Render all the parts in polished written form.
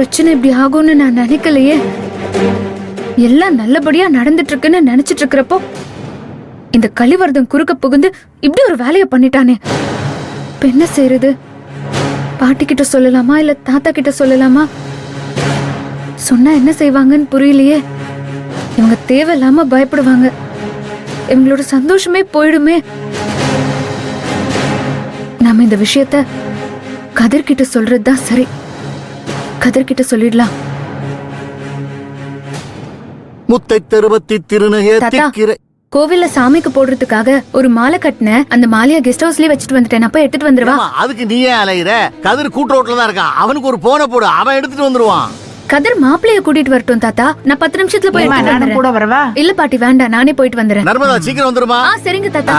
பிரச்சனை இப்படி ஆகும்னு நான் நினைக்கலையே. எல்லாம் நல்லபடியா நடந்துட்டு இருக்குன்னு நினைச்சிட்டு இருக்கிறப்போ இந்த கலிவர்தன் குறுக்க புகுந்து இப்படி ஒரு வேலையை பண்ணிட்டானே. இப்ப என்ன செய்யறது? பாட்டி கிட்ட சொல்லலாமா இல்ல தாத்தா கிட்ட சொல்லலாமா? சொன்னா என்ன செய்வாங்கன்னு புரியலையே. இவங்க தேவையில்லாம பயப்படுவாங்க. இவங்களோட சந்தோஷமே போயிடுமே. நாம இந்த விஷயத்த கதிர்கிட்ட சொல்றதுதான் சரி. கதிர்கிட்ட சொல்லிடலாம். முத்தை திருபத்தி திருநகை கோவில்ல சாமிக்கு போடுறதுக்காக ஒரு மாலை கட்டின. அந்த மாலைய கெஸ்ட் ஹவுஸ்லயே வச்சுட்டு வந்துட்டேன். அப்ப எடுத்துட்டு வந்துருவா. அதுக்கு நீ ஏன் அலையிற? கதிர் கூட்டு ரோட்ல தான் இருக்கான். அவனுக்கு ஒரு போனை போடு, அவன் எடுத்துட்டு வந்துருவான். கதிர் மாப்பிளைய கூட்டிட்டு வரட்டும் தாத்தா. நான் 10 நிமிஷத்துல போய் கூட வரவா? இல்ல பாட்டி வேண்டாம், நானே போயிட்டு வந்துறேன். நர்மதா சீக்கிரம் வந்துருமா? சரிங்க தாத்தா.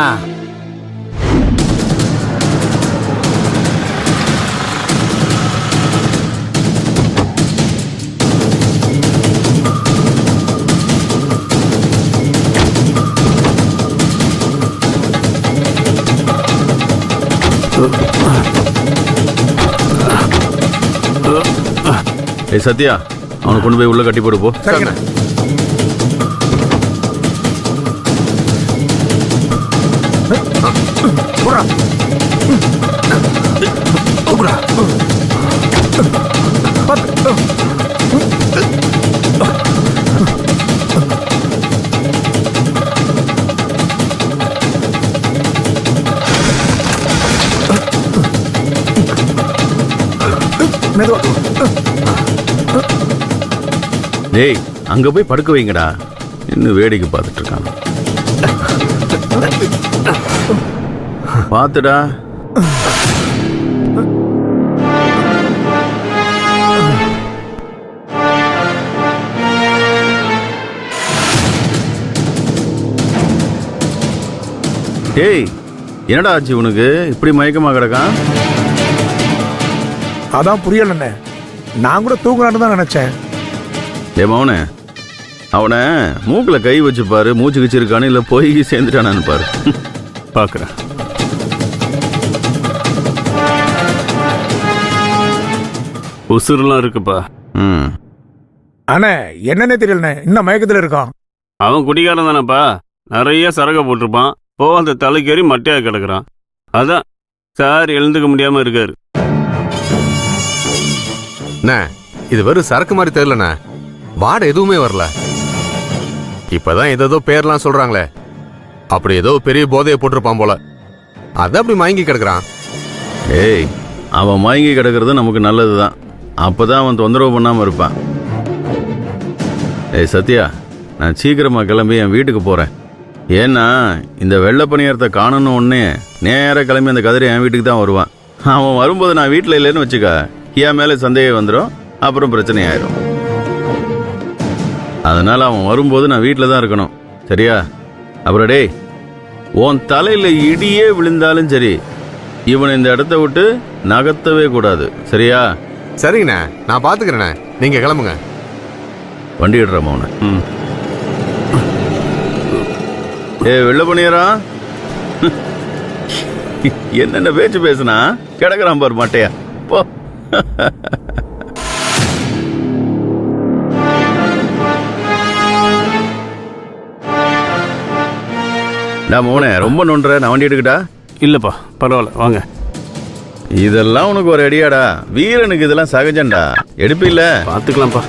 சத்யா, அவனை கொண்டு போய் உள்ள கட்டி போடு போ. டேய், அங்க போய் படுக்க வைங்கடா. இன்னும் வேடிக்கை பார்த்துட்டு இருக்காங்க. பார்த்துடா. டேய், என்னடா ஆச்சு உனக்கு? இப்படி மயக்கமா கிடக்கான்? அதான் புரியலண்ணே. நான் கூட தூங்குறான்னு தான் நினைச்சேன். ஏ மவனே, அவனை மூக்கில் கை வச்சு பாரு. மூச்சு கிச்சிருக்கானு இல்லை போய் சேர்ந்துட்டானு பாரு. பார்க்குறேன். உசுறுலாம் இருக்குப்பா. அண்ணே என்னன்னே தெரியலண்ணே, இன்னும் மயக்கத்தில் இருக்கான். அவன் குடிகாரன் தானேப்பா. நிறைய சரகை போட்டிருப்பான். அந்த தலைக்கேறி மட்டையாக கிடக்குறான். அதான் சார் எழுந்துக்க முடியாம இருக்காரு. இது வெறும் சரக்கு மாதிரி தெரியலண்ணே. வாடை எதுவுமே வரல. இப்பதான் ஏதோ பேர்லாம் சொல்றாங்களே, அப்படி ஏதோ பெரிய போதையை போட்டிருப்பான் போல. அதான் அப்படி மயங்கி கிடக்குறான். ஏய், அவன் மயங்கி கிடக்கிறது நமக்கு நல்லதுதான். அப்பதான் அவன் தொந்தரவு பண்ணாம இருப்பான். ஏய் சத்யா, நான் சீக்கிரமா கிளம்பி என் வீட்டுக்கு போறேன். ஏன்னா இந்த வெள்ளை பணியாரத்தை காணணும் உடனே நேராக கிளம்பி அந்த கதிரை என் வீட்டுக்கு தான் வருவான். அவன் வரும்போது நான் வீட்டில் இல்லைன்னு வச்சுக்க, என் மேலே சந்தேகம் வந்துடும். அப்புறம் பிரச்சனை ஆயிரும். அதனால அவன் வரும்போது நான் வீட்டில் தான் இருக்கணும். சரியா? அப்புறம் டேய், உன் தலையில் இடியே விழுந்தாலும் சரி, இவனை இந்த இடத்த விட்டு நகர்த்தவே கூடாது. சரியா? சரிங்கண்ணே, நான் பார்த்துக்கிறேண்ணே. நீங்க கிளம்புங்க. வண்டி இடுறேன் அவனை. ஏ வெள்ளை பண்ணியரா, என்னென்ன பேச்சு பேசுனா கிடக்குறான் பாரு மாட்டையா. போ. நான் மோனே ரொம்ப நொன்ற. நான் வண்டி எடுக்கட்டா? இல்லப்பா பரவாயில்ல, வாங்க. இதெல்லாம் உனக்கு ஒரு அடியாடா. வீரனுக்கு இதெல்லாம் சகஜம்டா. எடுப்பில்ல? பார்த்துக்கலாம்ப்பா.